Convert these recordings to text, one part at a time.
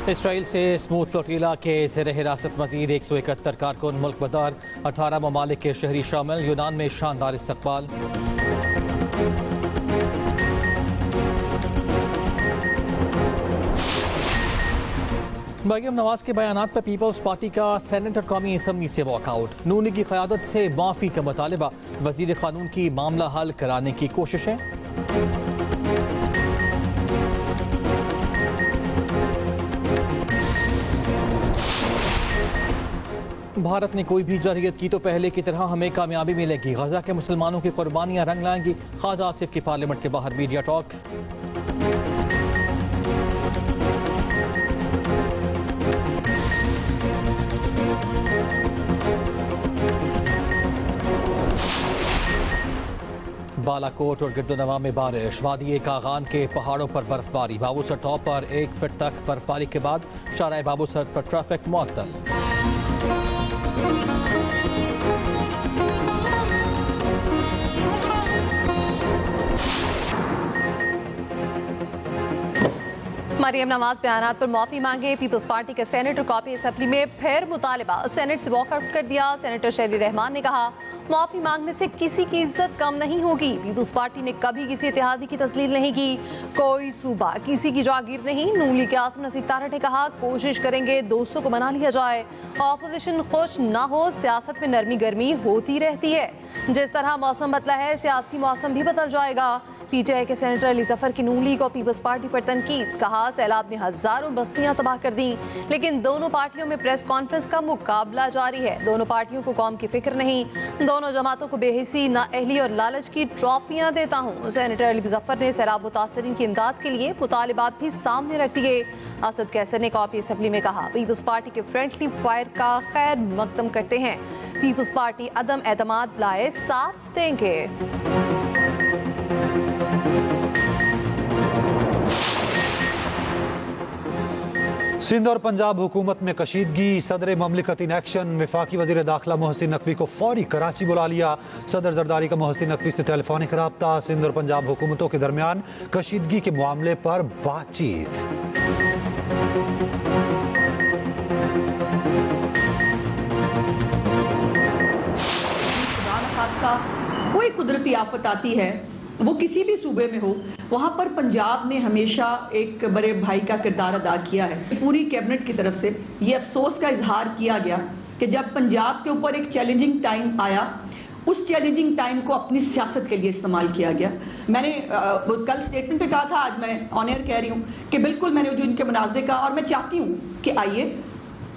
Israel से smooth फ्लोटीला के ज़ेर हिरासत मजीद 171 कारकुन मुल्क बदर, 18 ममालिक के शहरी शामिल। यूनान में शानदार इस्तकबाल। मरियम नवाज के बयानात पर पीपल्स पार्टी का सेनेट और कौमी असम्बली से वॉकआउट। नून लीग की क़यादत से माफ़ी का मुतालिबा। वज़ीर क़ानून की मामला हल कराने की कोशिशें। भारत ने कोई भी जरहियत की तो पहले की तरह हमें कामयाबी मिलेगी। गजा के मुसलमानों की कुर्बानियां रंग लाएंगी। ख्वाजा आसिफ की पार्लियामेंट के बाहर मीडिया टॉक। बालाकोट और गिरदोनवा में बारिश। वादी कागान के पहाड़ों पर बर्फबारी। बाबूसर टॉप पर 1 फीट तक बर्फबारी के बाद शाहराह बाबूसर पर ट्रैफिक मुअत्तल। मरियम नवाज बयानात पर माफी मांगे। पीपल्स पार्टी के सेनेटर कॉपी असेंबली में फिर मुतालिबा। सेनेट से वॉकआउट कर दिया। सेनेटर शहरी रहमान ने कहा, माफी मांगने से किसी की इज्जत कम नहीं होगी। पीपल्स पार्टी ने कभी किसी इत्तेहादी की तस्लील नहीं की। कोई सूबा किसी की जागीर नहीं। नून लीग के आसिम नसीर तारड़ ने कहा, कोशिश करेंगे दोस्तों को मना लिया जाए। ऑपोजिशन खुश ना हो, सियासत में नरमी गर्मी होती रहती है। जिस तरह मौसम बदला है, सियासी मौसम भी बदल जाएगा। पीटीआई के सेनेटर अली जफर की नून लीग और पीपल्स पार्टी पर तनकीद। कहा, सैलाब ने हजारों बस्तियां तबाह कर दी, लेकिन दोनों पार्टियों में प्रेस कॉन्फ्रेंस का मुकाबला जारी है। दोनों पार्टियों को कौम की फिक्र नहीं। दोनों जमातों को बेहिसी, नाअहली और लालच की ट्रॉफियां देता हूँ। सेनेटर अली जफर ने सैलाब मुतासरीन की इमदाद के लिए मुतालिबात भी सामने रख दिए। असद कैसर ने कॉपी असेंबली में कहा, पीपल्स पार्टी के फ्रेंडली फायर का खैर मकदम करते हैं। पीपल्स पार्टी अदम एतमाद लाए साथ देंगे। सिंध और पंजाब हुकूमत में कशीदगी। सदर ममलिकत इन एक्शन। वफाकी वज़ीर दाखिला मोहसिन नकवी को फौरी कराची बुला लिया। सदर जरदारी का मोहसिन नकवी से टेलीफोनिक रब्ता। सिंध और पंजाब हुकूमतों के दरमियान कशीदगी के मामले पर बातचीत। कोई कुदरती आफत आती है, वो किसी भी सूबे में हो, वहाँ पर पंजाब ने हमेशा एक बड़े भाई का किरदार अदा किया है। पूरी कैबिनेट की तरफ से ये अफसोस का इजहार किया गया कि जब पंजाब के ऊपर एक चैलेंजिंग टाइम आया, उस चैलेंजिंग टाइम को अपनी सियासत के लिए इस्तेमाल किया गया। मैंने कल स्टेटमेंट पे कहा था, आज मैं ऑन एयर कह रही हूँ कि बिल्कुल मैंने जो इनके मुनाज़े का, और मैं चाहती हूँ कि आइए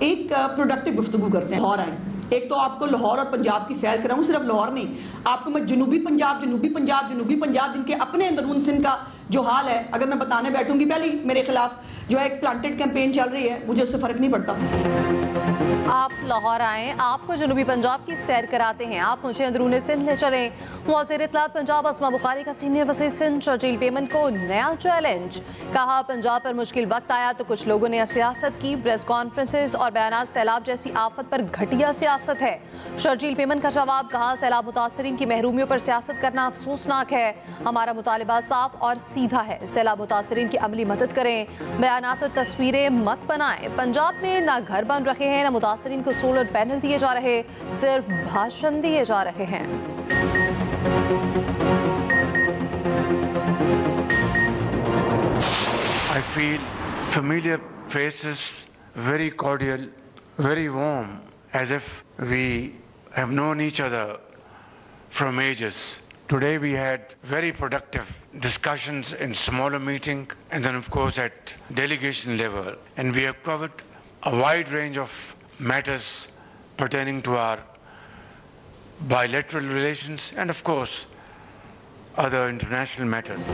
एक प्रोडक्टिव गुफ्तगू करते हैं। लाहौर आए, एक तो आपको लाहौर और पंजाब की सैर कराऊं। सिर्फ लाहौर नहीं, आपको मैं जनूबी पंजाब जिनके अपने अंदरून सिंध का जो हाल है, अगर मैं बताने बैठूंगी, पहले मेरे खिलाफ जो है एक प्लांटेड कैंपेन चल रही है, मुझे उससे फर्क नहीं पड़ता। आप लाहौर आए, आपको जनूबी पंजाब की सैर कराते हैं, आप मुझे अंदरूनी सिंध ले चलें। वज़ीर इत्तलात पंजाब अस्मा बुखारी का सीनियर वज़ीर सिंध शर्जील पेमन को नया चैलेंज। कहा, पंजाब पर मुश्किल वक्त आया तो कुछ लोगों ने सियासत की। प्रेस कॉन्फ्रेंसेस और बयानात सैलाब जैसी आफत पर घटिया सियासत है। शर्जील पेमन का जवाब। कहा, सैलाब मुतासरीन की महरूमियों पर सियासत करना अफसोसनाक है। हमारा मुतालिबा साफ और सीधा है, सैलाब मुतासरीन की अमली मदद करें, बयानात और तस्वीरें मत बनाएं। पंजाब में ना घर बन रहे हैं, ना मुतासरीन को सोलर पैनल दिए जा रहे, सिर्फ भाषण दिए जा रहे हैं। I feel familiar faces, very cordial, very warm, as if we have known each other from ages. Today we had very productive discussions in smaller meeting and then of course at delegation level, and we have covered a wide range of matters pertaining to our bilateral relations and of course other international matters.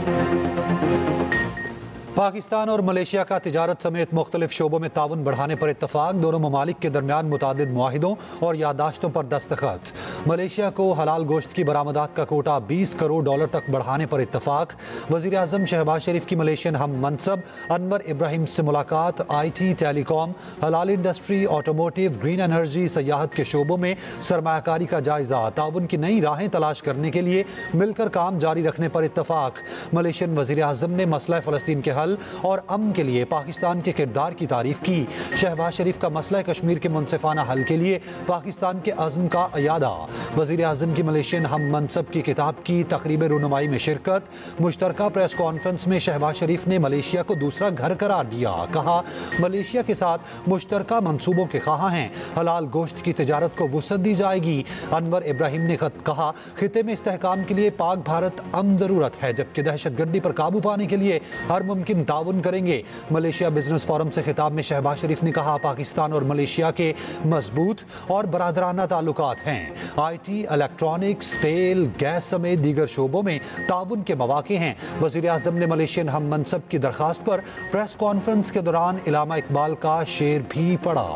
Pakistan और Malaysia का तिजारत समेत मुख्तलिफ शोबों में ताउन बढ़ाने पर इत्तफाक। दोनों ममालिक के दरमियान मुतादिद मुआहिदों और यादाश्तों पर दस्तखत। मलेशिया को हलाल गोश्त की बरामदात का कोटा $20 करोड़ तक बढ़ाने पर इत्तफाक। वज़ीर आज़म शहबाज शरीफ की मलेशियन हम मनसब अनवर इब्राहिम से मुलाकात। IT, टेलीकॉम, हलाल इंडस्ट्री, ऑटोमोटिव, ग्रीन एनर्जी, सयाहत के शोबों में सरमायाकारी का जायजा। ताउन की नई राहें तलाश करने के लिए मिलकर काम जारी रखने पर इत्तफाक। मलेशियन वज़ीर आज़म ने मसला फ़लस्तीन के हल हल और अमन के लिए पाकिस्तान के किरदार की तारीफ की। शहबाज शरीफ का मसला कश्मीर के मुनसिफाना हल के लिए पाकिस्तान के अज़्म का अयादा। वज़ीर आज़म की मलेशियन हम मनसब की किताब की तकरीब रुनुमाई में शिरकत। मुश्तरका प्रेस कॉन्फ्रेंस में शहबाज शरीफ ने मलेशिया को दूसरा घर करार दिया। कहा, मलेशिया के साथ मुश्तरका मंसूबों के ख़्वाह हैं। हलाल गोश्त की तिजारत को वुसअत दी जाएगी। अनवर इब्राहिम ने कहा, खिते में इस्तेहकाम के लिए पाक भारत अमन ज़रूरत है, जबकि दहशतगर्दी पर काबू पाने के लिए हर मुमकिन ताउन करेंगे। मलेशिया बिजनेस फोरम से खिताब में शहबाज शरीफ ने कहा, पाकिस्तान और मलेशिया के मजबूत और बरादराना ताल्लुकात हैं। IT, इलेक्ट्रॉनिक्स, तेल, गैस समेत दीगर शोबों में ताउन के मौके हैं। वज़ीर आज़म ने मलेशियन हम मनसब की दरख्वास्त पर प्रेस कॉन्फ्रेंस के दौरान इलामा इकबाल का शेर भी पढ़ा।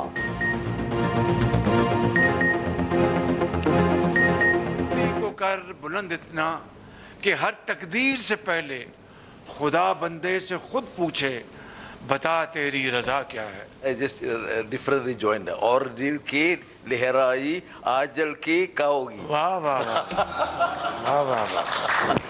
कर बुलंद इतना कि हर तकदीर से पहले खुदा बंदे से खुद पूछे, बता तेरी रजा क्या है। I just differently joined और दिल की लहराई आजल की काओगी। वाह वाह वाह वाह वाह।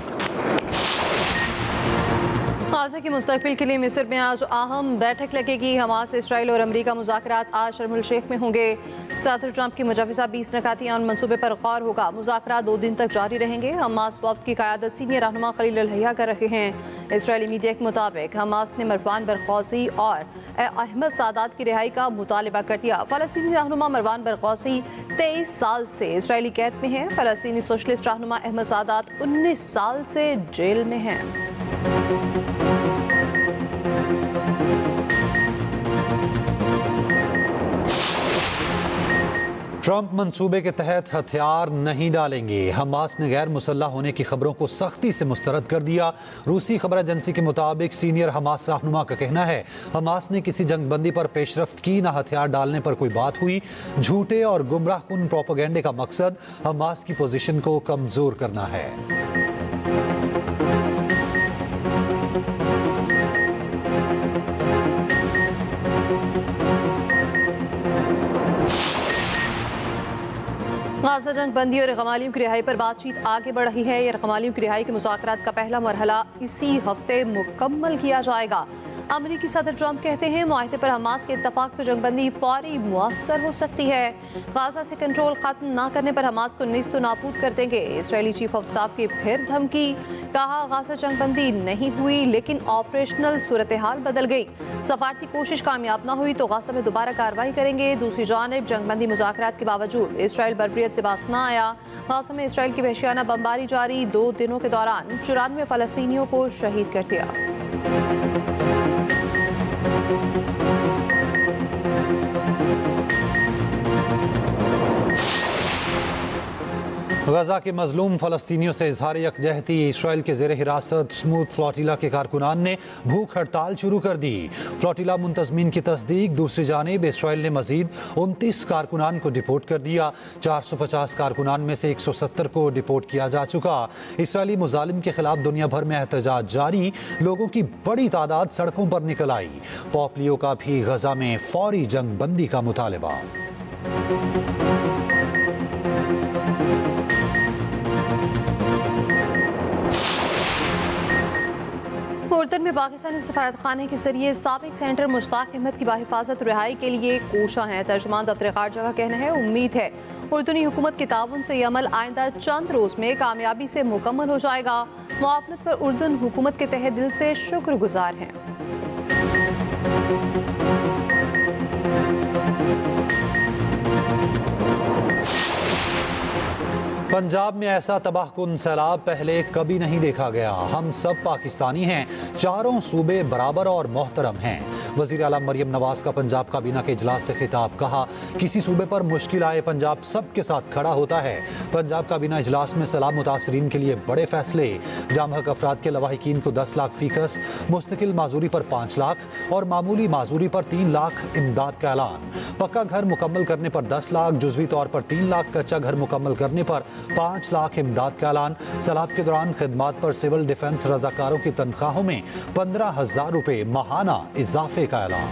गाज़ा के मुस्तक़बिल के लिए मिस्र में आज अहम बैठक लगेगी। हमास, इसराइल और अमरीका मुज़ाकरात आज शर्म अल शेख में होंगे। सदर ट्रंप की मुजवज़ा 20 नकातियान मनसूबे पर गौर होगा। मुज़ाकरात 2 दिन तक जारी रहेंगे। हमास वफ़द की क़यादत सीनियर रहनुमा खलील अल हैया कर रहे हैं। इसराइली मीडिया के मुताबिक हमास ने मरवान बरगौसी और अहमद सादात की रिहाई का मुतालबा कर दिया। फ़लस्तीनी रहनुमा मरवान बरगौसी 23 साल से इसराइली कैद में हैं। फ़लस्तीनी सोशलिस्ट रहनुमा अहमद सादात 19 साल से जेल में हैं। ट्रंप मंसूबे के तहत हथियार नहीं डालेंगे। हमास ने गैर मुसल्लह होने की खबरों को सख्ती से मुस्तरद कर दिया। रूसी खबर एजेंसी के मुताबिक सीनियर हमास रहनुमा का कहना है, हमास ने किसी जंगबंदी पर पेशरफ्त की, न हथियार डालने पर कोई बात हुई। झूठे और गुमराहकुन प्रोपेगेंडे का मकसद हमास की पोजीशन को कमजोर करना है। गाज़ा जंग बंदी और गमालियों की रिहाई पर बातचीत आगे बढ़ रही है। ये गमालियों की रिहाई के मुज़ाकरात का पहला मरहला इसी हफ्ते मुकम्मल किया जाएगा। अमरीकी सदर ट्रंप कहते हैं, मुआहदे पर हमास के इत्तफाक से जंगबंदी फौरी मुअस्सर हो सकती है। गाज़ा से कंट्रोल खत्म न करने पर हमास को नेस्त नाबूद कर देंगे। इसराइली चीफ ऑफ स्टाफ की फिर धमकी। कहा, गाज़ा जंगबंदी नहीं हुई लेकिन ऑपरेशनल सूरत हाल बदल गई। सफारती कोशिश कामयाब न हुई तो गाज़ा में दोबारा कार्रवाई करेंगे। दूसरी जानिब जंगबंदी मुज़ाकरात के बावजूद इसराइल बर्बरियत से बाज न आया। गाज़ा में इसराइल की वहशियाना बमबारी जारी। 2 दिनों के दौरान 94 फ़लस्तीनियों को शहीद कर दिया। गजा के मजलूम फ़लस्तीनियों से इजहार यकजहती। इसराइल के ज़ेर हिरासत स्मूथ फ्लोटिला के कारकुनान ने भूख हड़ताल शुरू कर दी। फ्लोटिला मुंतज़मीन की तस्दीक। दूसरी जानिब इसराइल ने मजीद 29 कारकुनान को डिपोर्ट कर दिया। 450 कारकुनान में से 170 को डिपोर्ट किया जा चुका। इसराइली मुजालिम के खिलाफ दुनिया भर में एहतजाज जारी। लोगों की बड़ी तादाद सड़कों पर निकल आई। पॉपलियो का भी गजा में फौरी जंग बंदी का मुतालबा। उर्दन में पाकिस्तानी सफारत खाने के जरिए साबिक सेनेटर मुश्ताक अहमद की बाहिफाजत रिहाई के लिए कोशा है। तर्जुमान दफ्तर खारजा का कहना है, उम्मीद है उर्दूनी हुकूमत के ताउन से ये अमल आइंदा चंद रोज में कामयाबी से मुकम्मल हो जाएगा। मुआवनत पर उर्दन हुकूमत के तहे दिल से शुक्रगुजार हैं। पंजाब में ऐसा तबाहकुन सैलाब पहले कभी नहीं देखा गया। हम सब पाकिस्तानी हैं, चारों सूबे बराबर और मोहतरम हैं। वज़ीर आला मरियम नवाज का पंजाब काबीना के इजलास से खिताब। कहा, किसी सूबे पर मुश्किल आए पंजाब सबके साथ खड़ा होता है। पंजाब काबीना इजलास में सैलाब मुतासरीन के लिए बड़े फैसले। जामहक अफराद के लवाहिकीन को 10 लाख फीकस, मुस्तकिल माजूरी पर 5 लाख और मामूली माजूरी पर 3 लाख इमदाद का ऐलान। पक्का घर मुकम्मल करने पर 10 लाख, जुज़वी तौर पर 3 लाख, कच्चा घर मुकम्मल करने पर 5 लाख इमदाद का ऐलान। सैलाब के दौरान खिदमात पर सिविल डिफेंस रजाकारों की तनख्वाहों में 15,000 रुपये माहाना इजाफे का ऐलान।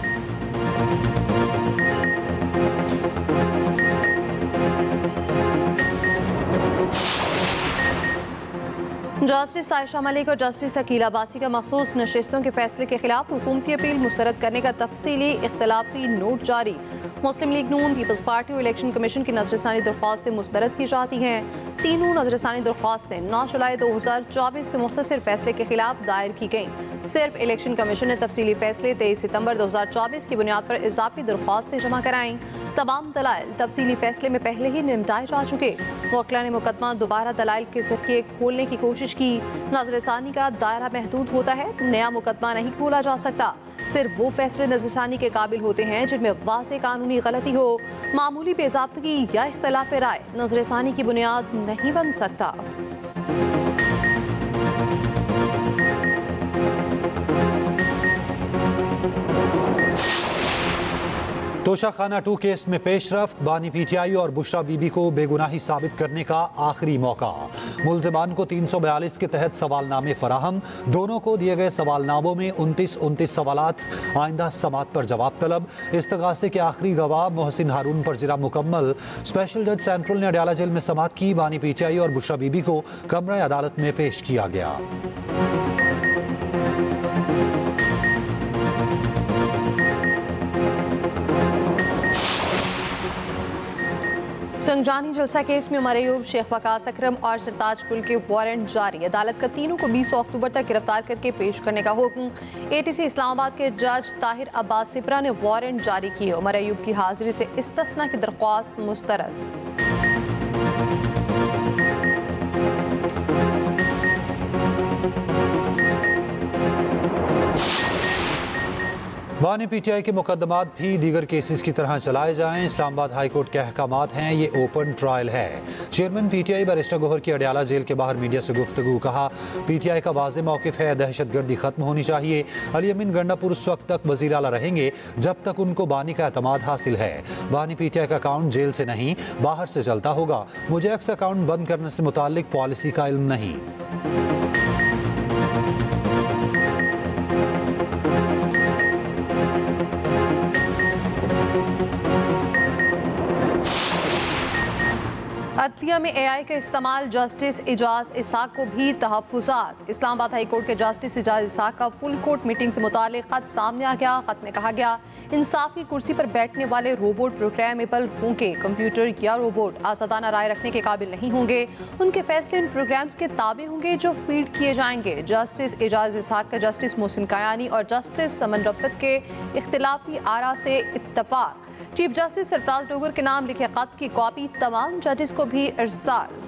जस्टिस आयशा मलिक और जस्टिस अकील अब्बासी का मखसूस नशिस्तों के फैसले के खिलाफ हुकूमती अपील मुस्तरद करने का तफसीली इख्तलाफी नोट जारी। मुस्लिम लीग नून, पीपल्स पार्टी और इलेक्शन कमीशन की नजरसानी दरख्वास्तें मुस्तरद की जाती हैं। तीनों नजरसानी दरख्वास्तें 9 जुलाई 2024 के मुख्तसर फैसले के खिलाफ दायर की गईं। सिर्फ इलेक्शन कमीशन ने तफसीली फैसले 23 सितंबर 2024 की बुनियाद पर इजाफी दरख्वास्तें जमा कराईं। तमाम दलाइल तफसीली फैसले में पहले ही निपटाए जा चुके। वकील ने मुकदमा दोबारा दलाइल के जरिए खोलने की कोशिश की। नजरसानी का दायरा महदूद होता है, नया मुकदमा नहीं खोला जा सकता। सिर्फ वो फैसले नजरसानी के काबिल होते हैं जिनमें वाज़ेह कानूनी गलती हो। मामूली बेज़ाब्तगी या इख्तिलाफ राय नजरसानी की बुनियाद नहीं बन सकता। तोशाखाना 2 केस में पेशरफ्त, बानी पीटीआई और बुशरा बीबी को बेगुनाही साबित करने का आखिरी मौका। मुल्जिमान को 342 के तहत सवालनामे फराहम। दोनों को दिए गए सवालनामों में 29 सवालात। आइंदा समात पर जवाब तलब। इस्तगासे के आखिरी गवाह मोहसिन हारून पर जिरा मुकम्मल। स्पेशल जज सेंट्रल ने अडयाला जेल में समात की। बानी पीटीआई और बुशरा बीबी को कमरा अदालत में पेश किया गया। संजानी जलसा केस में उमर अयूब, शेख वकास अकरम और सरताज कुल के वारंट जारी। अदालत का तीनों को 20 अक्टूबर तक गिरफ्तार करके पेश करने का हुक्म। एटीसी इस्लामाबाद के जज ताहिर अब्बास सिपरा ने वारंट जारी किए। उमर अयूब की हाजिरी से इस्तस्ना की दरख्वास्त मुस्तरद। बानी पीटीआई के मुकदमात भी दीगर केसेस की तरह चलाए जाएं। इस्लामाबाद हाई कोर्ट के अहकामात हैं, ये ओपन ट्रायल है। चेयरमैन पीटीआई बैरिस्टर गौहर की अडयाला जेल के बाहर मीडिया से गुफ्तगू। कहा, पीटीआई का वाज़ेह मौक़िफ़ है, दहशतगर्दी खत्म होनी चाहिए। अली अमीन गंडापुर उस वक्त तक वज़ीर आला रहेंगे जब तक उनको बानी का एतमाद हासिल है। बानी पीटीआई का अकाउंट जेल से नहीं बाहर से चलता होगा। मुझे एक्स अकाउंट बंद करने से मुताल्लिक पॉलिसी का इल्म नहीं। अदलिया में एआई का इस्तेमाल, जस्टिस एजाज इसाक को भी तहफ़्फ़ुज़ात। इस्लामाबाद हाई कोर्ट के जस्टिस एजाज इसाक का फुल कोर्ट मीटिंग से मुताल्लिक़ ख़त सामने आ गया। ख़त में कहा गया, इंसाफी कुर्सी पर बैठने वाले रोबोट प्रोग्रामेबल होंगे। कंप्यूटर या रोबोट आज़ादाना राय रखने के काबिल नहीं होंगे। उनके फैसले उन प्रोग्राम्स के ताबे होंगे जो फीड किए जाएंगे। जस्टिस एजाज इसाक का जस्टिस मोहसिन कायानी और जस्टिस समन रफ़त के इख्तिलाफी आरा से इत्तफ़ाक़। चीफ जस्टिस सरफराज डोगर के नाम लिखे खत की कॉपी तमाम जजेस को भी इरसाल।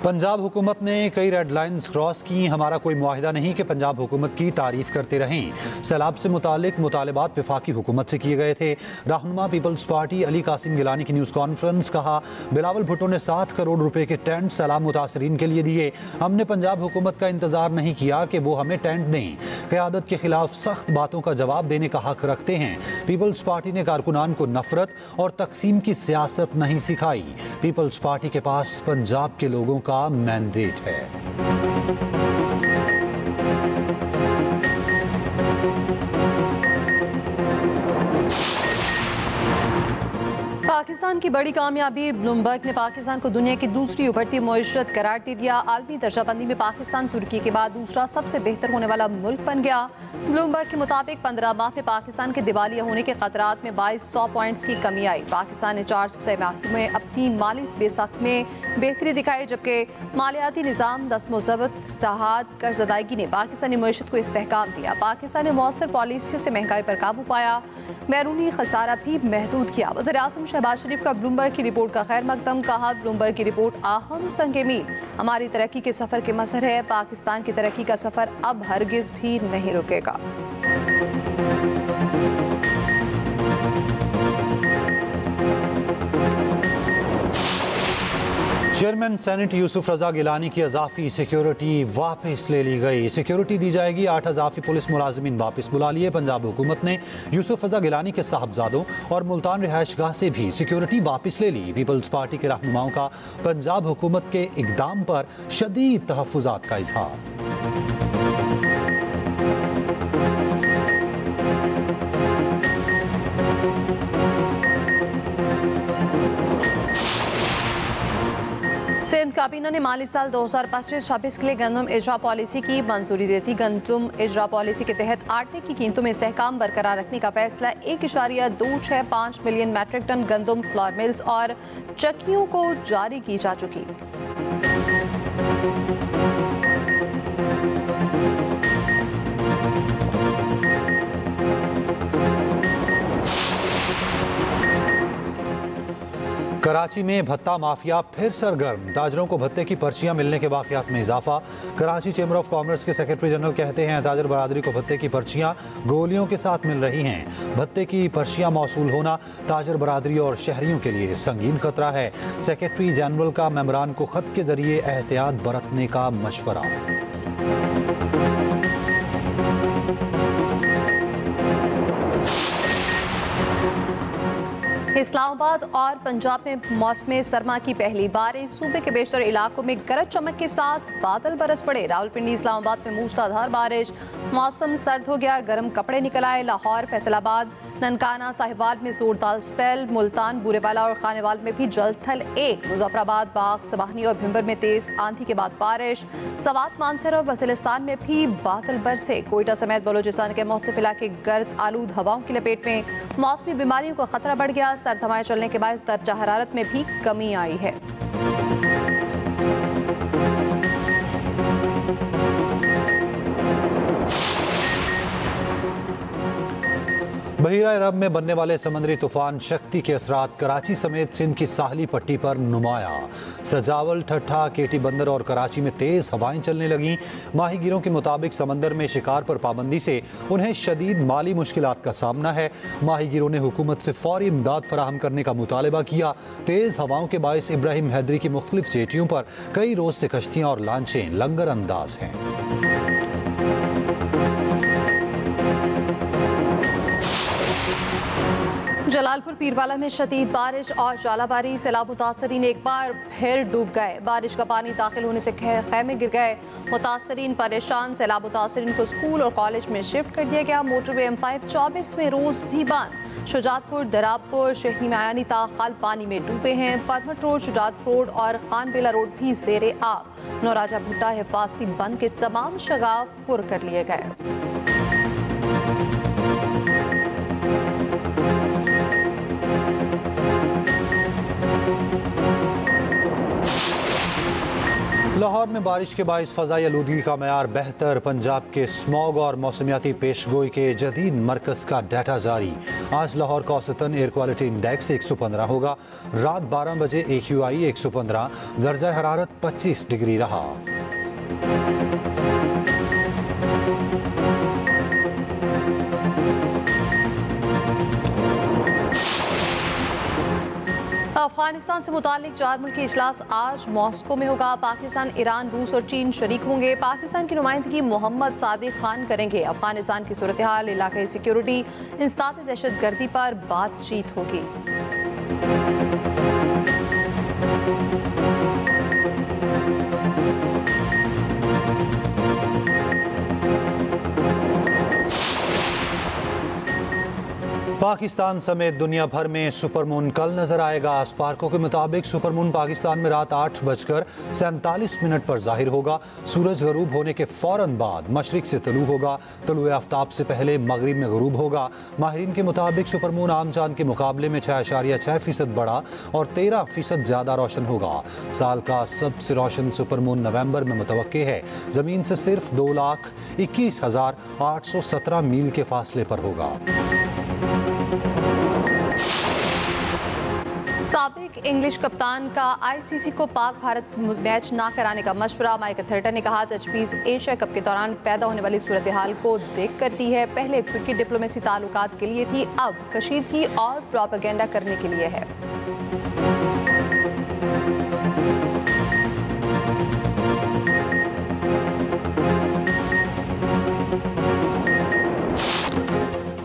पंजाब हुकूमत ने कई रेड लाइन्स क्रॉस की। हमारा कोई मुआहिदा नहीं कि पंजाब हुकूमत की तारीफ करते रहें। सैलाब से मुतालिक मुतालबात वफाकी हुकूमत से किए गए थे। रहनुमा पीपल्स पार्टी अली कासिम गिलानी की न्यूज़ कॉन्फ्रेंस। कहा, बिलावल भुट्टो ने 7 करोड़ रुपए के टेंट सैलाब मुतासरीन के लिए दिए। हमने पंजाब हुकूमत का इंतजार नहीं किया कि वो हमें टेंट दें। क़यादत के खिलाफ सख्त बातों का जवाब देने का हक रखते हैं। पीपल्स पार्टी ने कारकुनान को नफरत और तकसीम की सियासत नहीं सिखाई। पीपल्स पार्टी के पास पंजाब के लोगों का मैंडेट है। पाकिस्तान की बड़ी कामयाबी, ब्लूमबर्ग ने पाकिस्तान को दुनिया की दूसरी उभरती मईशत करार दे दिया। आलमी दर्जाबंदी में पाकिस्तान तुर्की के बाद दूसरा सबसे बेहतर होने वाला मुल्क बन गया। ब्लूमबर्ग के मुताबिक 15 माह में पाकिस्तान के दिवालिया होने के खतरात में 2200 पॉइंट्स की कमी आई। पाकिस्तान ने 4 माह में अपनी माली बेसाख में बेहतरी दिखाई, जबकि मालियाती निज़ाम, दस्तमज़बत, इस्तेहाद, कर्ज अदायगी ने पाकिस्तानी मईशत को इस्तेहकाम दिया। पाकिस्तान ने मौसर पॉलिसियों से महंगाई पर काबू पाया, बैरूनी खसारा भी महदूद किया। वज़ीर आज़म शहबाज शरीफ का ब्लूमबर्ग की रिपोर्ट का खैर मकदम। कहा, ब्लूमबर्ग की रिपोर्ट अहम संग मील हमारी तरक्की के सफ़र के मसर है। पाकिस्तान की तरक्की का सफ़र अब हरगिज़ भी नहीं रुकेगा। चेयरमैन सेनेट यूसुफ रजा गिलानी की अजाफी सिक्योरिटी वापस ले ली गई। सिक्योरिटी दी जाएगी। 8 अजाफी पुलिस मुलाजिमीन वापस बुला लिए। पंजाब हुकूमत ने यूसुफ रजा गिलानी के साहबजादों और मुल्तान रिहायशगाह से भी सिक्योरिटी वापस ले ली। पीपल्स पार्टी के रहनुमाओं का पंजाब हुकूमत के इकदाम पर शदीद तहफ़्फ़ुज़ात का इज़हार। सिंध काबीना ने माली साल 2025-26 के लिए गंदम इजरा पॉलिसी की मंजूरी दी थी। गंदम इजरा पॉलिसी के तहत आटे की कीमतों में इस्तेहकाम बरकरार रखने का फैसला 1.265 मिलियन मैट्रिक टन गंदम फ्लोर मिल्स और चक्कियों को जारी की जा चुकी। कराची में भत्ता माफिया फिर सरगर्म, ताजरों को भत्ते की पर्चियां मिलने के वाकयात में इजाफा। कराची चैम्बर ऑफ कॉमर्स के सेक्रेटरी जनरल कहते हैं ताजर बरादरी को भत्ते की पर्चियां गोलियों के साथ मिल रही हैं। भत्ते की पर्चियां मौसूल होना ताजर बरादरी और शहरियों के लिए संगीन खतरा है। सेक्रेटरी जनरल का मेमरान को खत के जरिए एहतियात बरतने का मशवरा। इस्लामाबाद और पंजाब में मौसम सरमा की पहली बारिश। सूबे के बेशतर इलाकों में गरज चमक के साथ बादल बरस पड़े। रावलपिंडी इस्लामाबाद में मूसलाधार बारिश। मौसम सर्द हो गया, गर्म कपड़े निकल आए। लाहौर, फैसलाबाद, ननकाना, साहिवाल में जोरदार स्पेल। मुल्तान, बुरेवाला और खानेवाल में भी जल थल 1। मुजफ्फराबाद, बाग, सवाहनी और भिम्बर में तेज आंधी के बाद बारिश। सवात, मानसर और वजीरिस्तान में भी बादल बरसे। कोयटा समेत बलोचिस्तान के मुख्तलिफ इलाके गर्द आलूद हवाओं की लपेट में। मौसमी बीमारियों का खतरा बढ़ गया। सर्द हवाएं चलने के बाद दर्जा हरारत में भी कमी आई है। बहीरा अरब में बनने वाले समुद्री तूफान शक्ति के असरात कराची समेत सिंध की साहली पट्टी पर नुमाया। सजावल, ठट्ठा, केटी बंदर और कराची में तेज हवाएं चलने लगीं। माहीगीरों के मुताबिक समंदर में शिकार पर पाबंदी से उन्हें शदीद माली मुश्किलात का सामना है। माहीगीरों ने हुकूमत से फौरी इमदाद फराहम करने का मुतालबा किया। तेज हवाओं के बायस इब्राहिम हैदरी की मुख्तलिफ जेटियों पर कई रोज से कश्तियां और लांचें लंगर अंदाज हैं। जलालपुर पीरवाला में शदीद बारिश और जालाबारी। सैलाब मुतासरीन एक बार फिर डूब गए। बारिश का पानी दाखिल होने से खैमे गिर गए। मुतासरीन परेशान। सैलाब मुतासरीन को स्कूल और कॉलेज में शिफ्ट कर दिया गया। मोटरवे M5 24 में रोज भी बंद। शुजातपुर, दराबपुर, शहरी मायानी ताखाल पानी में डूबे हैं। परमट रोड, शुजात रोड और खानबेला रोड भी जेरे आब। नौराजा भुट्टा हिफाजती बंद के तमाम शगाफ पुर कर लिए गए। लाहौर में बारिश के बायस फ़ज़ाई आलूदगी का मयार बेहतर। पंजाब के स्मॉग और मौसमियाती पेशगोई के जदीद मरकज़ का डाटा जारी। आज लाहौर का औसतन एयर क्वालिटी इंडेक्स 115 होगा। रात 12 बजे AQI 115, दर्जा हरारत 25 डिग्री रहा। अफगानिस्तान से मुतालिक 4 मुल्की इजलास आज मॉस्को में होगा। पाकिस्तान, ईरान, रूस और चीन शरीक होंगे। पाकिस्तान की नुमाइंदगी मोहम्मद सादिक खान करेंगे। अफगानिस्तान की सूरत हाल, इलाकाई सिक्योरिटी, इंसदाद दहशतगर्दी पर बातचीत होगी। पाकिस्तान समेत दुनिया भर में सुपरमून कल नजर आएगा। स्पार्को के मुताबिक सुपरमून पाकिस्तान में रात 8:47 पर जाहिर होगा। सूरज गरूब होने के फौरन बाद मशरिक से तलू होगा। तलुए आफ्ताब से पहले मगरिब में गरूब होगा। माहिरीन के मुताबिक सुपरमून आम चांद के मुकाबले में 6.6% बड़ा और 13% ज्यादा रोशन होगा। साल का सबसे रोशन सुपरमून नवंबर में मुतवक्के है। जमीन से सिर्फ 2,21,817 मील के फासले पर होगा। साबिक इंग्लिश कप्तान का ICC को पाक भारत मैच ना कराने का मशवरा। माइक अथर्टन ने कहा तजवीज़ एशिया कप के दौरान पैदा होने वाली सूरत हाल को देख करती है। पहले क्रिकेट डिप्लोमेसी ताल्लुकात के लिए थी, अब कशीदगी और प्रोपेगेंडा करने के लिए है।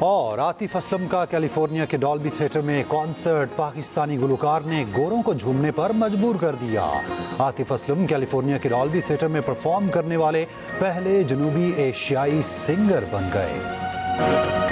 और आतिफ असलम का कैलिफोर्निया के डॉल्बी थिएटर में कॉन्सर्ट। पाकिस्तानी गुलकार ने गोरों को झूमने पर मजबूर कर दिया। आतिफ असलम कैलिफोर्निया के डॉल्बी थिएटर में परफॉर्म करने वाले पहले जनूबी एशियाई सिंगर बन गए।